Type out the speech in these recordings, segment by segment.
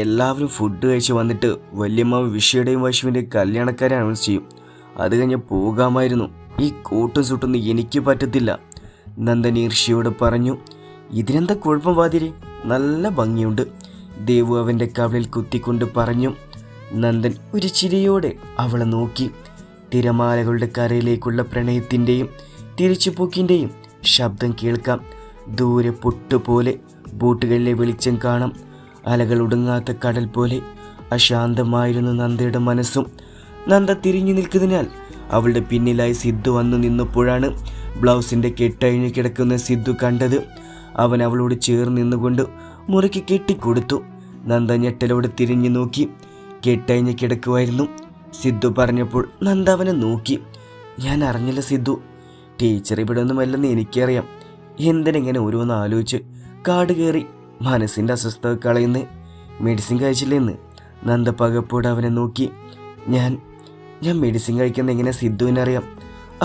എല്ലാവരും ഫുഡ് കഴിച്ച് വന്നിട്ട് വല്യമ്മാവ് വിഷയുടെയും വൈഷുവിൻ്റെയും കല്യാണക്കാരെ അനൗൺസ് ചെയ്യും. അത് കഴിഞ്ഞ് പോകാമായിരുന്നു. ഈ കോട്ടും സുട്ടൊന്നും എനിക്ക് പറ്റത്തില്ല, നന്ദൻ ഈർഷ്യയോട് പറഞ്ഞു. ഇതിനെന്താ കുഴപ്പം വാതിരെ, നല്ല ഭംഗിയുണ്ട്, ദേവു അവൻ്റെ കവിളിൽ കുത്തിക്കൊണ്ട് പറഞ്ഞു. നന്ദൻ ഒരു ചിരിയോടെ അവളെ നോക്കി. തിരമാലകളുടെ കരയിലേക്കുള്ള പ്രണയത്തിൻ്റെയും തിരിച്ചുപോക്കിൻ്റെയും ശബ്ദം കേൾക്കാം. ദൂരെ പൊട്ടുപോലെ ബോട്ടുകളിലെ വെളിച്ചം കാണാം. അലകൾ ഒടുങ്ങാത്ത കടൽ പോലെ അശാന്തമായിരുന്നു നന്ദയുടെ മനസ്സും. നന്ദ തിരിഞ്ഞു നിൽക്കുന്നതിനാൽ അവളുടെ പിന്നിലായി സിദ്ധു വന്നു നിന്നപ്പോഴാണ് ബ്ലൗസിൻ്റെ കെട്ടഴിഞ്ഞ് കിടക്കുന്ന സിദ്ധു കണ്ടത്. അവൻ അവളോട് ചേർന്ന് നിന്നുകൊണ്ട് മുറുക്കി കെട്ടിക്കൊടുത്തു. നന്ദ ഞെട്ടലോടെ തിരിഞ്ഞു നോക്കി. കെട്ടഴിഞ്ഞ് കിടക്കുമായിരുന്നു. സിദ്ധു പറഞ്ഞപ്പോൾ നന്ദ അവനെ നോക്കി. ഞാൻ അറിഞ്ഞില്ല സിദ്ധു, ടീച്ചർ ഇവിടെ ഒന്നുമല്ലെന്ന് എനിക്കറിയാം. എന്തിനെങ്ങനെ ഓരോന്ന് ആലോചിച്ച് കാട് കയറി മനസ്സിൻ്റെ അസ്വസ്ഥത കളയുന്ന മെഡിസിൻ കഴിച്ചില്ലെന്ന് നന്ദ പകപ്പോട് അവനെ നോക്കി. ഞാൻ മെഡിസിൻ കഴിക്കുന്ന എങ്ങനെ സിദ്ധുവിനറിയാം?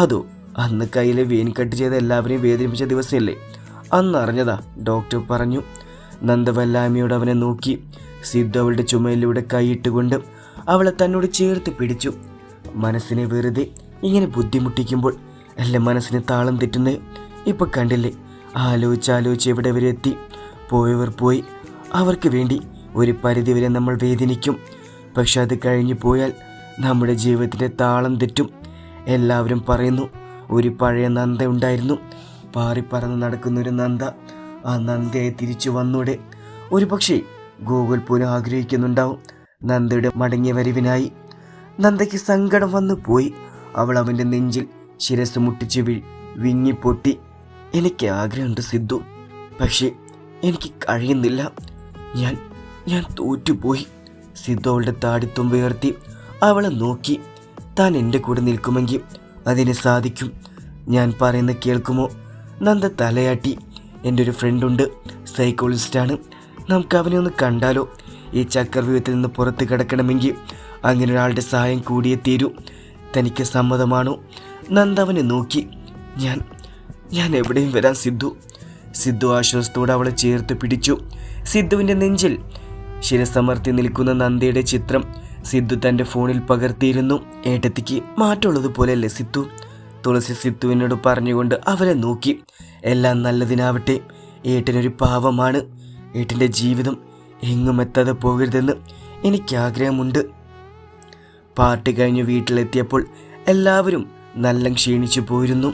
അതോ അന്ന് കയ്യിലെ വെയിൻ കട്ട് ചെയ്ത് എല്ലാവരെയും വേദനിപ്പിച്ച ദിവസമല്ലേ, അന്ന് അറിഞ്ഞതാ, ഡോക്ടർ പറഞ്ഞു. നന്ദ വല്ലായ്മയോട് അവനെ നോക്കി. സിദ്ധു അവളുടെ ചുമലിലൂടെ കൈയിട്ടുകൊണ്ട് അവളെ തന്നോട് ചേർത്ത് പിടിച്ചു. മനസ്സിനെ വെറുതെ ഇങ്ങനെ ബുദ്ധിമുട്ടിക്കുമ്പോൾ അല്ല മനസ്സിന് താളം തെറ്റുന്നത്. ഇപ്പം കണ്ടില്ലേ, ആലോചിച്ച് എവിടെ വരെ എത്തി. പോയവർ പോയി, അവർക്ക് വേണ്ടി ഒരു പരിധിവരെ നമ്മൾ വേദനിക്കും. പക്ഷെ അത് കഴിഞ്ഞു പോയാൽ നമ്മുടെ ജീവിതത്തിൻ്റെ താളം തെറ്റും. എല്ലാവരും പറയുന്നു ഒരു പഴയ നന്ദ ഉണ്ടായിരുന്നു, പാറിപ്പറന്ന് നടക്കുന്നൊരു നന്ദ. ആ നന്ദയായി തിരിച്ചു വന്നൂടെ? ഒരു പക്ഷേ ഗൂഗിൾ പോലും ആഗ്രഹിക്കുന്നുണ്ടാവും നന്ദയുടെ മടങ്ങിയ വരവിനായി. നന്ദയ്ക്ക് സങ്കടം വന്നു പോയി. അവൾ അവൻ്റെ നെഞ്ചിൽ ശിരസ് മുട്ടിച്ച് വിങ്ങിപ്പൊട്ടി. എനിക്ക് ആഗ്രഹമുണ്ട് സിദ്ധു, പക്ഷേ എനിക്ക് കഴിയുന്നില്ല. ഞാൻ തോറ്റുപോയി. സിദ്ധു അവളുടെ താടിത്തുമ്പ് ഉയർത്തി അവളെ നോക്കി. താൻ എൻ്റെ കൂടെ നിൽക്കുമെങ്കിൽ അതിന് സാധിക്കും. ഞാൻ പറയുന്നത് കേൾക്കുമോ? നന്ദ തലയാട്ടി. എൻ്റെ ഒരു ഫ്രണ്ടുണ്ട്, സൈക്കോളജിസ്റ്റാണ്. നമുക്ക് അവനെ ഒന്ന് കണ്ടാലോ? ഈ ചക്രവ്യൂഹത്തിൽ നിന്ന് പുറത്ത് കിടക്കണമെങ്കിൽ അങ്ങനെ ഒരാളുടെ സഹായം കൂടിയേ തീരൂ. തനിക്ക് സമ്മതമാണോ? നന്ദ അവനെ നോക്കി. ഞാൻ എവിടെയും വരാം സിദ്ധു. സിദ്ധു ആശ്വാസത്തോടെ അവളെ ചേർത്ത് പിടിച്ചു. സിദ്ധുവിൻ്റെ നെഞ്ചിൽ ശിരസമർത്തി നിൽക്കുന്ന നന്ദയുടെ ചിത്രം സിദ്ധു തൻ്റെ ഫോണിൽ പകർത്തിയിരുന്നു. ഏട്ടത്തിക്ക് മാറ്റമുള്ളതുപോലെയല്ലേ സിദ്ധു? തുളസി സിദ്ധുവിനോട് പറഞ്ഞുകൊണ്ട് അവരെ നോക്കി. എല്ലാം നല്ലതിനാവട്ടെ, ഏട്ടനൊരു പാവമാണ്. ഏട്ടൻ്റെ ജീവിതം എങ്ങും എത്താതെ പോകരുതെന്ന് എനിക്കാഗ്രഹമുണ്ട്. പാർട്ടി കഴിഞ്ഞ് വീട്ടിലെത്തിയപ്പോൾ എല്ലാവരും നല്ല ക്ഷീണിച്ചു പോയിരുന്നു.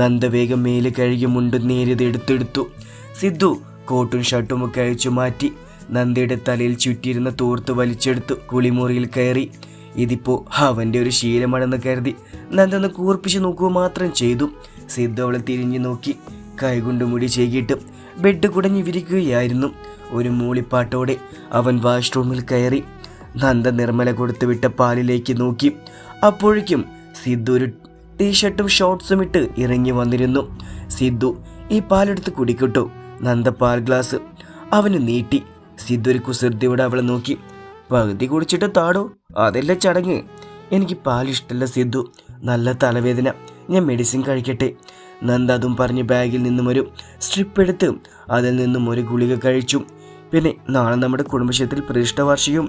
നന്ദ വേഗം മേല് കഴുകി മുണ്ട് നേരിയത് എടുത്തെടുത്തു. സിദ്ധു കോട്ടും ഷർട്ടുമൊക്കെ അഴിച്ചു മാറ്റി നന്ദയുടെ തലയിൽ ചുറ്റിയിരുന്ന തോർത്ത് വലിച്ചെടുത്തു കുളിമുറിയിൽ കയറി. ഇതിപ്പോൾ അവൻ്റെ ഒരു ശീലമാണെന്ന് കരുതി നന്ദ ഒന്ന് കൂർപ്പിച്ച് നോക്കുക മാത്രം ചെയ്തു. സിദ്ധു അവളെ തിരിഞ്ഞു നോക്കി. കൈകൊണ്ട് മുടി ചെയ്കിട്ട് ബെഡ് കുടഞ്ഞു വിരിക്കുകയായിരുന്നു. ഒരു മൂളിപ്പാട്ടോടെ അവൻ വാഷ്റൂമിൽ കയറി. നന്ദ നിർമ്മല കൊടുത്തു വിട്ട പാലിലേക്ക് നോക്കി. അപ്പോഴേക്കും സിദ്ധു ഒരു ടീഷർട്ടും ഷോർട്ട്സും ഇട്ട് ഇറങ്ങി വന്നിരുന്നു. സിദ്ധു, ഈ പാലെടുത്ത് കുടിക്കട്ടോ? നന്ദ പാൽ ഗ്ലാസ് അവന് നീട്ടി. സിദ്ധു ഒരു കുസൃതിയോടെ അവളെ നോക്കി. പകുതി കുടിച്ചിട്ട് താടോ, അതല്ലേ ചടങ്ങ്. എനിക്ക് പാലിഷ്ടല്ല സിദ്ധു, നല്ല തലവേദന, ഞാൻ മെഡിസിൻ കഴിക്കട്ടെ. നന്ദ അതും പറഞ്ഞ് ബാഗിൽ നിന്നും ഒരു സ്ട്രിപ്പ് എടുത്ത് അതിൽ നിന്നും ഒരു ഗുളിക കഴിച്ചു. പിന്നെ നാളെ നമ്മുടെ കുടുംബക്ഷേത്രത്തിൽ പ്രതിഷ്ഠാവാർഷികവും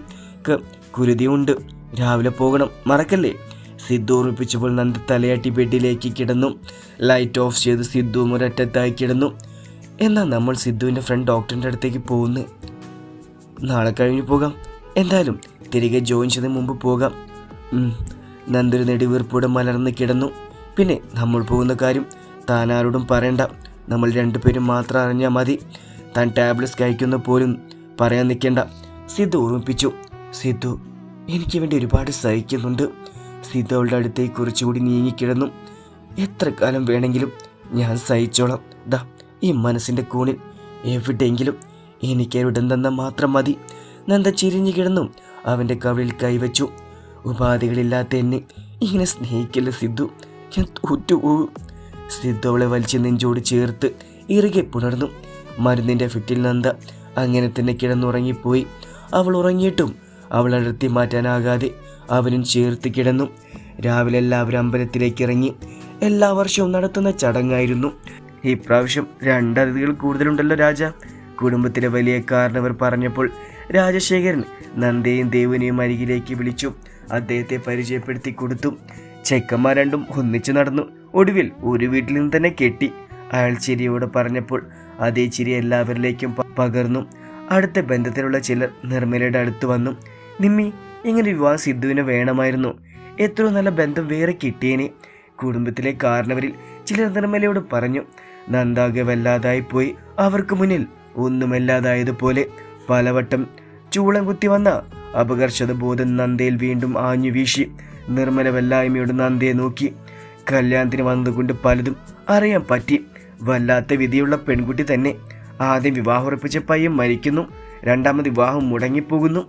കുരുതിയുണ്ട്, രാവിലെ പോകണം, മറക്കല്ലേ. സിദ്ധു ഓർമ്മിപ്പിച്ചപ്പോൾ നന്ദ തലയാട്ടി ബെഡിലേക്ക് കിടന്നു. ലൈറ്റ് ഓഫ് ചെയ്ത് സിദ്ധുവും ഒരറ്റത്തായി കിടന്നു. എന്നാൽ നമ്മൾ സിദ്ധുവിൻ്റെ ഫ്രണ്ട് ഡോക്ടറിൻ്റെ അടുത്തേക്ക് പോകുന്നു. നാളെ കഴിഞ്ഞു പോകാം, എന്തായാലും തിരികെ ജോയിൻ ചെയ്തതിന് മുമ്പ് പോകാം. നന്ദൊരു നെടുവീർപ്പോടെ മലർന്ന് കിടന്നു. പിന്നെ നമ്മൾ പോകുന്ന കാര്യം താൻ ആരോടും പറയണ്ട, നമ്മൾ രണ്ടുപേരും മാത്രം അറിഞ്ഞാൽ മതി. താൻ ടാബ്ലറ്റ്സ് കഴിക്കുന്ന പോലും പറയാൻ നിൽക്കേണ്ട, സിദ്ധു ഓർമ്മിപ്പിച്ചു. സിദ്ധു, എനിക്ക് വേണ്ടി ഒരുപാട് സഹിക്കുന്നുണ്ട്. സിദ്ധു അവളുടെ അടുത്തേക്ക് കുറച്ചുകൂടി നീങ്ങിക്കിടന്നു. എത്ര കാലം വേണമെങ്കിലും ഞാൻ സഹിച്ചോളാം. ദാ ഈ മനസ്സിൻ്റെ കൂണിൽ എവിടെയെങ്കിലും എനിക്കൊരിടം തന്നാൽ മാത്രം മതി. നന്ദ ചിരിഞ്ഞു കിടന്നു അവൻ്റെ കവിളിൽ കൈവച്ചു. ഉപാധികളില്ലാത്ത എന്നെ ഇങ്ങനെ സ്നേഹിക്കില്ല സിദ്ധു, ഞാൻ തോറ്റുപോകും. സിദ്ധു അവളെ വലിച്ച് നെഞ്ചോട് ചേർത്ത് ഇറുകെ പുണർന്നു. മരുന്നിൻ്റെ ഫിറ്റിൽ നന്ദ അങ്ങനെ തന്നെ കിടന്നുറങ്ങിപ്പോയി. അവൾ ഉറങ്ങിയിട്ടും അവൾ അടർത്തി മാറ്റാനാകാതെ അവനും ചേർത്ത് കിടന്നു. രാവിലെ എല്ലാവരും അമ്പലത്തിലേക്ക് ഇറങ്ങി. എല്ലാ വർഷവും നടത്തുന്ന ചടങ്ങായിരുന്നു. ഇപ്രാവശ്യം 2 അതിഥികൾ കൂടുതലുണ്ടല്ലോ രാജ, കുടുംബത്തിലെ വലിയ കാരണവർ പറഞ്ഞപ്പോൾ രാജശേഖരൻ നന്ദയും ദേവുനെയും അരികിലേക്ക് വിളിച്ചു. അദ്ദേഹത്തെ പരിചയപ്പെടുത്തി കൊടുത്തു. ചെക്കന്മാർ രണ്ടും ഒന്നിച്ചു നടന്നു. ഒടുവിൽ ഒരു വീട്ടിൽ നിന്ന് തന്നെ കെട്ടി. അയാൾ ചിരിയോടെ പറഞ്ഞപ്പോൾ അതേ ചിരി എല്ലാവരിലേക്കും പകർന്നു. അടുത്ത ബന്ധത്തിലുള്ള ചിലർ നിർമ്മലയുടെ അടുത്ത് വന്നു. നിമ്മി, ഇങ്ങനെ വിവാഹം സിദ്ധുവിന് വേണമായിരുന്നു. എത്ര നല്ല ബന്ധം വേറെ കിട്ടിയേനെ. കുടുംബത്തിലെ കാരണവരിൽ ചിലർ നിർമ്മലയോട് പറഞ്ഞു. നന്ദാകെ വല്ലാതായിപ്പോയി. അവർക്ക് മുന്നിൽ ഒന്നുമല്ലാതായതുപോലെ. പലവട്ടം ചൂളം കുത്തി വന്ന അപകർഷത ബോധം നന്ദയിൽ വീണ്ടും ആഞ്ഞു വീശി. നിർമ്മല വല്ലായ്മയോട് നന്ദയെ നോക്കി. കല്യാണത്തിന് വന്നതുകൊണ്ട് പലതും അറിയാൻ പറ്റി. വല്ലാത്ത വിധിയുള്ള പെൺകുട്ടി തന്നെ. ആദ്യം വിവാഹം ഉറപ്പിച്ച പയ്യൻ മരിക്കുന്നു. രണ്ടാമത് വിവാഹം മുടങ്ങിപ്പോകുന്നു.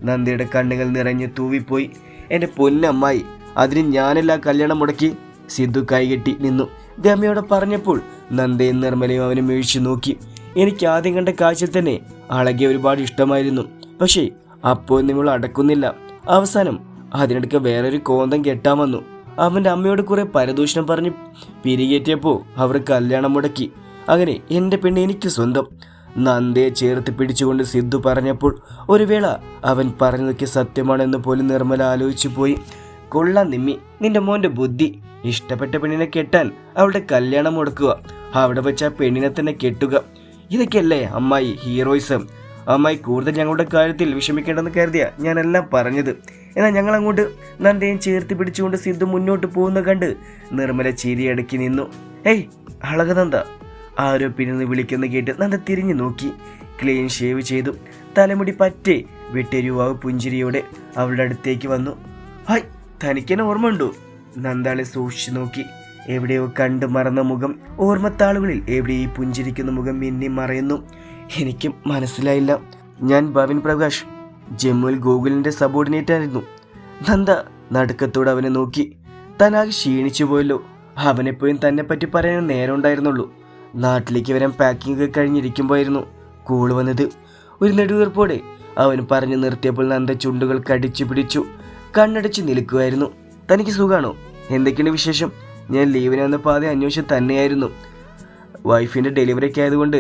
നന്ദയുടെ കണ്ണുകൾ നിറഞ്ഞ് തൂവിപ്പോയി. എൻ്റെ പൊന്നമ്മായി, അതിന് ഞാനല്ല കല്യാണം മുടക്കി. സിദ്ധു കൈകെട്ടി നിന്നു. ഗമയോടെ പറഞ്ഞപ്പോൾ നന്ദയും നിർമ്മലയും അവനെ വീഴ്ച നോക്കി. എനിക്ക് ആദ്യം കണ്ട കാഴ്ചയിൽ തന്നെ അളകിയ ഒരുപാട് ഇഷ്ടമായിരുന്നു. പക്ഷേ അപ്പോൾ നിങ്ങൾ അടക്കുന്നില്ല. അവസാനം അതിനിടയ്ക്ക് വേറൊരു കോന്തം കെട്ടാൻ വന്നു. അവൻ്റെ അമ്മയോട് കുറെ പരദൂഷണം പറഞ്ഞ് പിരികേറ്റിയപ്പോൾ അവർ കല്യാണം മുടക്കി. അങ്ങനെ എൻ്റെ പെണ്ണ് എനിക്ക് സ്വന്തം. നന്ദയെ ചേർത്ത് പിടിച്ചുകൊണ്ട് സിദ്ധു പറഞ്ഞപ്പോൾ ഒരു വേള അവൻ പറഞ്ഞതൊക്കെ സത്യമാണെന്ന് പോലും നിർമ്മല ആലോചിച്ചു പോയി. കൊള്ളാം നിമ്മി, നിന്റെ മോൻ്റെ ബുദ്ധി. ഇഷ്ടപ്പെട്ട പെണ്ണിനെ കെട്ടാൻ അവളുടെ കല്യാണം മുടക്കുക, അവിടെ വെച്ച് ആ പെണ്ണിനെ തന്നെ കെട്ടുക. ഇതൊക്കെയല്ലേ അമ്മായി ഹീറോയിസം. അമ്മായി കൂടുതൽ ഞങ്ങളുടെ കാര്യത്തിൽ വിഷമിക്കേണ്ടെന്ന് കരുതിയ ഞാനെല്ലാം പറഞ്ഞത്. എന്നാൽ ഞങ്ങളങ്ങോട്ട് നന്ദയും ചേർത്ത് പിടിച്ചുകൊണ്ട് സിദ്ധു മുന്നോട്ട് പോകുന്ന കണ്ട് നിർമ്മല ചിരിയടക്കി നിന്നു. ഏയ് അളകനന്ദ, ആരോ പിന്നിന്ന് വിളിക്കുന്ന കേട്ട് നന്ദ തിരിഞ്ഞു നോക്കി. ക്ലീൻ ഷേവ് ചെയ്തു. തലമുടി പറ്റേ വെട്ടിയ യുവാവ് പുഞ്ചിരിയോടെ അവളുടെ അടുത്തേക്ക് വന്നു. ഹായ്, തനിക്കെന്നെ ഓർമ്മയുണ്ടോ? നന്ദാളെ സൂക്ഷിച്ചു നോക്കി. എവിടെയോ കണ്ടു മറന്ന മുഖം. ഓർമ്മത്താളുകളിൽ എവിടെ ഈ പുഞ്ചിരിക്കുന്ന മുഖം മിന്നി മറയുന്നു. എനിക്കും മനസ്സിലായില്ല. ഞാൻ ഭവിൻ പ്രകാശ്, ജമ്മുവിൽ ഗൂഗിളിൻ്റെ സബോർഡിനേറ്റ് ആയിരുന്നു. നന്ദ നടുക്കത്തോടെ അവനെ നോക്കി. താനാകെ ക്ഷീണിച്ചു പോയല്ലോ. അവനെപ്പോഴും തന്നെ പറ്റി പറയാൻ നേരം ഉണ്ടായിരുന്നുള്ളൂ. നാട്ടിലേക്ക് വരാൻ പാക്കിംഗ് ഒക്കെ കഴിഞ്ഞിരിക്കുമ്പോഴായിരുന്നു കോള് വന്നത്. ഒരു നെടുവീർപ്പോടെ അവൻ പറഞ്ഞു നിർത്തിയപ്പോൾ നന്ദ ചുണ്ടുകൾ കടിച്ചു പിടിച്ചു. കണ്ണടച്ച് നിൽക്കുമായിരുന്നു. തനിക്ക് സുഖാണോ? എന്തൊക്കെയാണ് വിശേഷം? ഞാൻ ലീവിന് വന്ന പാതി അന്വേഷിച്ച് തന്നെയായിരുന്നു. വൈഫിൻ്റെ ഡെലിവറിയൊക്കെ ആയതുകൊണ്ട്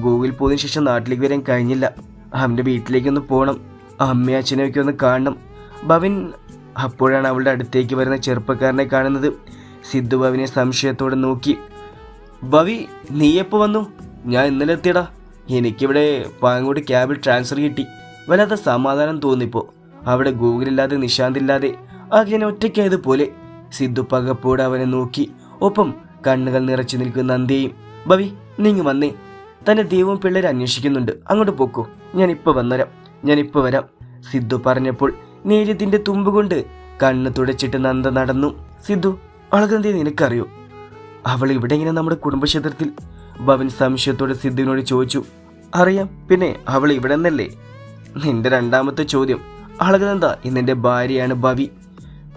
ഗൂഗിൾ പോയതിനു ശേഷം നാട്ടിലേക്ക് വരാൻ കഴിഞ്ഞില്ല. അവൻ്റെ വീട്ടിലേക്കൊന്ന് പോകണം. അമ്മയും അച്ഛനെയൊക്കെ ഒന്ന് കാണണം. ഭവിൻ അപ്പോഴാണ് അവളുടെ അടുത്തേക്ക് വരുന്ന ചെറുപ്പക്കാരനെ കാണുന്നത്. സിദ്ധു ഭവിനെ സംശയത്തോടെ നോക്കി. ഭവി, നീ എപ്പോൾ വന്നു? ഞാൻ ഇന്നലെ എത്തിയടാ. എനിക്കിവിടെ പാങ്ങോട് ക്യാബിൽ ട്രാൻസ്ഫർ കിട്ടി. വല്ലാത്ത സമാധാനം തോന്നിപ്പോൾ. അവിടെ ഗൂഗിളില്ലാതെ നിശാന്തില്ലാതെ ആകെ ഞാൻ ഒറ്റയ്ക്കായതുപോലെ. സിദ്ധു പകപ്പോടെ അവനെ നോക്കി. ഒപ്പം കണ്ണുകൾ നിറച്ചു നിൽക്കുന്ന നന്ദിയും. ഭവി, നീങ്ങ് വന്നേ. തന്നെ ദൈവവും പിള്ളേരെ അന്വേഷിക്കുന്നുണ്ട്. അങ്ങോട്ട് പോക്കോ. ഞാനിപ്പോൾ വരാം. സിദ്ധു പറഞ്ഞപ്പോൾ നേര്യത്തിൻ്റെ തുമ്പ് കൊണ്ട് കണ്ണ് തുടച്ചിട്ട് നന്ദ നടന്നു. സിദ്ധു, അളകനന്ദയെ നിനക്കറിയോ? അവൾ ഇവിടെ ഇങ്ങനെ നമ്മുടെ കുടുംബക്ഷേത്രത്തിൽ? ഭവൻ സംശയത്തോടെ സിദ്ധുവിനോട് ചോദിച്ചു. അറിയാം, പിന്നെ അവൾ ഇവിടെ നിന്നല്ലേ? നിന്റെ രണ്ടാമത്തെ ചോദ്യം. അളകനന്ദ ഇന്നെൻ്റെ ഭാര്യയാണ് ഭവി.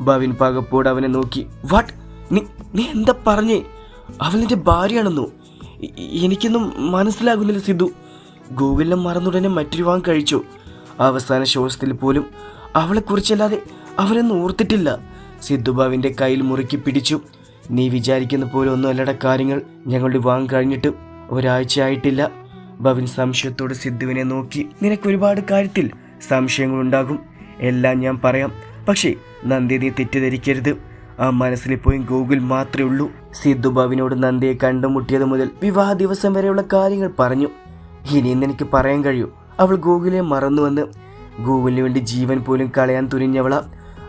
ഭവിൻ പകപ്പോട് അവനെ നോക്കി. വാട്ട്? നീ എന്താ പറഞ്ഞേ? അവൾ നിന്റെ ഭാര്യയാണെന്നോ? എനിക്കൊന്നും മനസ്സിലാകുന്നില്ല സിദ്ധു. ഗൂഗിളിലും മറന്നുടനെ മറ്റൊരു വാങ്ങ് കഴിച്ചു. അവസാന ശ്വാസത്തിൽ പോലും അവളെക്കുറിച്ചല്ലാതെ അവനൊന്നും ഓർത്തിട്ടില്ല. സിദ്ധു ഭവിൻ്റെ കയ്യിൽ മുറുക്കി പിടിച്ചു. നീ വിചാരിക്കുന്ന പോലെ ഒന്നും അല്ലട കാര്യങ്ങൾ. ഞങ്ങളുടെ വാങ്ങ് കഴിഞ്ഞിട്ട് ഒരാഴ്ച ആയിട്ടില്ല. ഭവിൻ സംശയത്തോട് സിദ്ധുവിനെ നോക്കി. നിനക്ക് ഒരുപാട് കാര്യത്തിൽ സംശയങ്ങളുണ്ടാകും. എല്ലാം ഞാൻ പറയാം. പക്ഷേ നന്ദി, നീ തെറ്റിദ്ധരിക്കരുത്. ആ മനസ്സിലിപ്പോഴും ഗൂഗിൾ മാത്രമേ ഉള്ളൂ. സിദ്ധു ഭവിനോട് നന്ദിയെ കണ്ടുമുട്ടിയത് മുതൽ വിവാഹ ദിവസം വരെയുള്ള കാര്യങ്ങൾ പറഞ്ഞു. ഇനിയെന്ന് എനിക്ക് പറയാൻ കഴിയൂ. അവൾ ഗൂഗിളെ മറന്നുവന്ന്. ഗൂഗിളിന് വേണ്ടി ജീവൻ പോലും കളയാൻ തുനിഞ്ഞവള.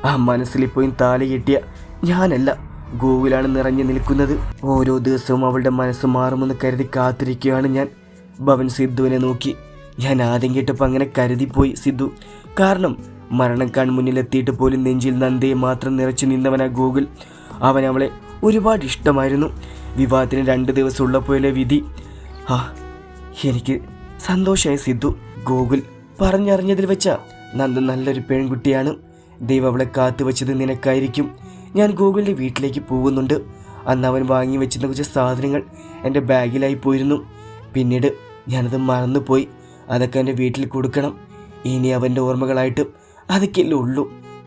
ആ മനസ്സിലിപ്പോഴും താലി കെട്ടിയ ഞാനല്ല, ഗൂഗിളാണ് നിറഞ്ഞു നിൽക്കുന്നത്. ഓരോ ദിവസവും അവളുടെ മനസ്സ് മാറുമെന്ന് കരുതി കാത്തിരിക്കുകയാണ് ഞാൻ. ഭവൻ സിദ്ധുവിനെ നോക്കി. ഞാൻ ആദ്യം കേട്ടപ്പോൾ അങ്ങനെ കരുതിപ്പോയി സിദ്ധു. കാരണം മരണം മുന്നിലെത്തിയിട്ട് പോലും നെഞ്ചിൽ നന്ദയെ മാത്രം നിറച്ചു നിന്നവനാ ഗൂഗിൾ. അവൻ അവളെ ഒരുപാട് ഇഷ്ടമായിരുന്നു. വിവാഹത്തിന് 2 ദിവസം ഉള്ളപ്പോഴേ വിധി. എനിക്ക് സന്തോഷമായി സിദ്ധു. ഗൂഗിൾ പറഞ്ഞറിഞ്ഞതിൽ വെച്ച നന്ദ നല്ലൊരു പെൺകുട്ടിയാണ്. ദൈവം അവളെ കാത്തുവച്ചത് നിനക്കായിരിക്കും. ഞാൻ ഗൂഗിളിൻ്റെ വീട്ടിലേക്ക് പോകുന്നുണ്ട്. അന്ന് അവൻ വാങ്ങി വെച്ചിരുന്ന കുറച്ച് സാധനങ്ങൾ എൻ്റെ ബാഗിലായി പോയിരുന്നു. പിന്നീട് ഞാനത് മറന്നുപോയി. അതൊക്കെ എൻ്റെ വീട്ടിൽ കൊടുക്കണം. ഇനി അവൻ്റെ ഓർമ്മകളായിട്ട് അതൊക്കെയല്ലേ ഉള്ളൂ.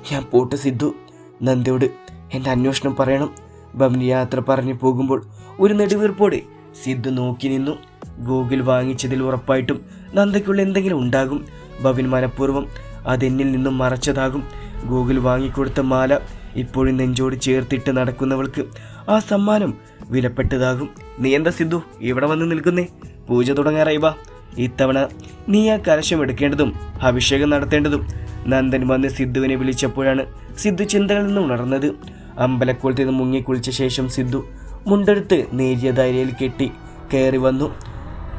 ഞാൻ പോട്ടെ സിദ്ധു. നന്ദയോട് എൻ്റെ അന്വേഷണം പറയണം. ഭവൻ യാത്ര പറഞ്ഞു പോകുമ്പോൾ ഒരു നെടുവീർപ്പോടെ സിദ്ധു നോക്കി നിന്നു. ഗൂഗിൾ വാങ്ങിച്ചതിൽ ഉറപ്പായിട്ടും നന്ദയ്ക്കുള്ള എന്തെങ്കിലും ഉണ്ടാകും. ഭവിൻ മനഃപൂർവ്വം അതെന്നിൽ നിന്നും മറച്ചതാകും. ഗൂഗിൾ വാങ്ങിക്കൊടുത്ത മാല ഇപ്പോഴും നെഞ്ചോട് ചേർത്തിട്ട് നടക്കുന്നവൾക്ക് ആ സമ്മാനം വിലപ്പെട്ടതാകും. നീ എന്താ സിദ്ധു ഇവിടെ വന്ന് നിൽക്കുന്നേ? പൂജ തുടങ്ങാറായി. വാ, ഇത്തവണ നീ ആ കലശം എടുക്കേണ്ടതും അഭിഷേകം നടത്തേണ്ടതും. നന്ദൻ വന്ന് സിദ്ധുവിനെ വിളിച്ചപ്പോഴാണ് സിദ്ധു ചിന്തകളിൽ നിന്ന് ഉണർന്നത്. അമ്പലക്കുളത്തിൽ നിന്ന് മുങ്ങിക്കുളിച്ച ശേഷം സിദ്ധു മുണ്ടെടുത്ത് നേരിയ ധൈര്യയിൽ കെട്ടി കയറി വന്നു.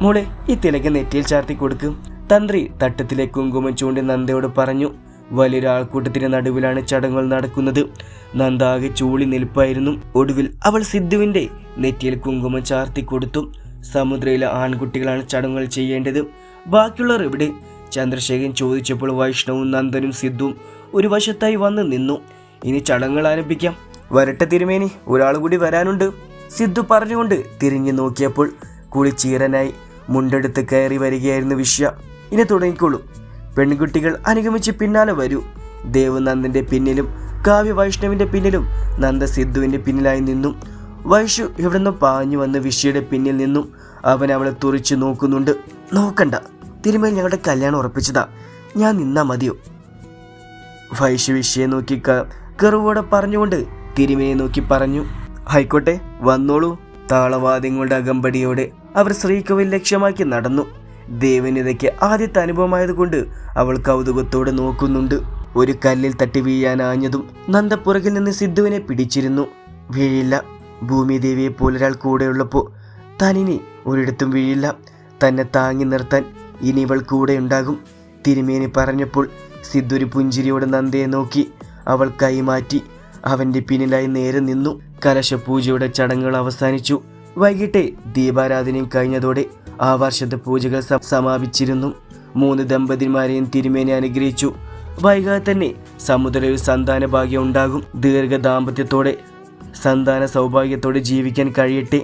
മോളെ, ഈ തിലക്ക് നെറ്റിയിൽ ചാർത്തി കൊടുക്കും. തന്ത്രി തട്ടത്തിലെ കുങ്കുമം ചൂണ്ടി നന്ദയോട് പറഞ്ഞു. വലിയൊരാൾക്കൂട്ടത്തിന് നടുവിലാണ് ചടങ്ങുകൾ നടക്കുന്നത്. നന്ദ ആകെ ചൂളി നിൽപ്പായിരുന്നു. ഒടുവിൽ അവൾ സിദ്ധുവിൻ്റെ നെറ്റിയിൽ കുങ്കുമം ചാർത്തി കൊടുത്തു. സമുദ്രയിലെ ആൺകുട്ടികളാണ് ചടങ്ങുകൾ ചെയ്യേണ്ടത്. ബാക്കിയുള്ളവർ എവിടെ? ചന്ദ്രശേഖരൻ ചോദിച്ചപ്പോൾ വൈഷ്ണവും നന്ദനും സിദ്ധുവും ഒരു വശത്തായി വന്ന് നിന്നു. ഇനി ചടങ്ങുകൾ ആരംഭിക്കാം. വരട്ടെ തിരുമേനി, ഒരാൾ കൂടി വരാനുണ്ട്, സിദ്ധു പറഞ്ഞുകൊണ്ട് തിരിഞ്ഞു നോക്കിയപ്പോൾ കുളിച്ചീരനായി മുണ്ടെടുത്ത് കയറി വരികയായിരുന്നു വിശ്വ. ഇനി തുടങ്ങിക്കോളൂ. പെൺകുട്ടികൾ അനുഗമിച്ച് പിന്നാലെ വരൂ. ദേവ് നന്ദന്റെ പിന്നിലും കാവ്യ വൈഷ്ണവിന്റെ പിന്നിലും നന്ദ സിദ്ധുവിന്റെ പിന്നിലായി നിന്നു. വൈഷു എവിടെന്നും പാഞ്ഞു വന്ന് വിശ്വയുടെ പിന്നിൽ നിന്നു. അവൻ അവളെ തുറിച്ചു നോക്കുന്നുണ്ട്. നോക്കണ്ട, തിരുമേൽ ഞങ്ങളുടെ കല്യാണം ഉറപ്പിച്ചതാ, ഞാൻ നിന്നാ മതിയോ? വൈഷു വിശ്വയെ നോക്കി കെറുവോടെ പറഞ്ഞുകൊണ്ട് തിരുമേനെ നോക്കി പറഞ്ഞു. ആയിക്കോട്ടെ, വന്നോളൂ. താളവാദ്യങ്ങളുടെ അകമ്പടിയോടെ അവർ ശ്രീകോവിൽ ലക്ഷ്യമാക്കി നടന്നു. ദേവനിതയ്ക്ക് ആദ്യത്തെ അനുഭവമായതുകൊണ്ട് അവൾ കൗതുകത്തോടെ നോക്കുന്നുണ്ട്. ഒരു കല്ലിൽ തട്ടി വീഴാനാഞ്ഞതും നന്ദ പുറകിൽ നിന്ന് സിദ്ധുവിനെ പിടിച്ചിരുന്നു. വീഴില്ല, ഭൂമിദേവിയെ പോലൊരാൾ കൂടെയുള്ളപ്പോൾ താനിനി ഒരിടത്തും വീഴില്ല. തന്നെ താങ്ങി നിർത്താൻ ഇനി ഇവൾ കൂടെ ഉണ്ടാകും. തിരുമേനി പറഞ്ഞപ്പോൾ സിദ്ധു ഒരു പുഞ്ചിരിയോടെ നന്ദയെ നോക്കി. അവൾ കൈമാറ്റി അവൻ്റെ പിന്നിലായി നേരെ നിന്നു. കലശപൂജയുടെ ചടങ്ങുകൾ അവസാനിച്ചു. വൈകിട്ട് ദീപാരാധനയും കഴിഞ്ഞതോടെ ആ വർഷത്തെ പൂജകൾ സമാപിച്ചിരുന്നു. 3 ദമ്പതിമാരെയും തിരുമേനി അനുഗ്രഹിച്ചു. വൈകാതെ തന്നെ സമുദ്രയിൽ സന്താന ഭാഗ്യം ഉണ്ടാകും. ദീർഘ ദാമ്പത്യത്തോടെ സന്താന സൗഭാഗ്യത്തോടെ ജീവിക്കാൻ കഴിയട്ടെ.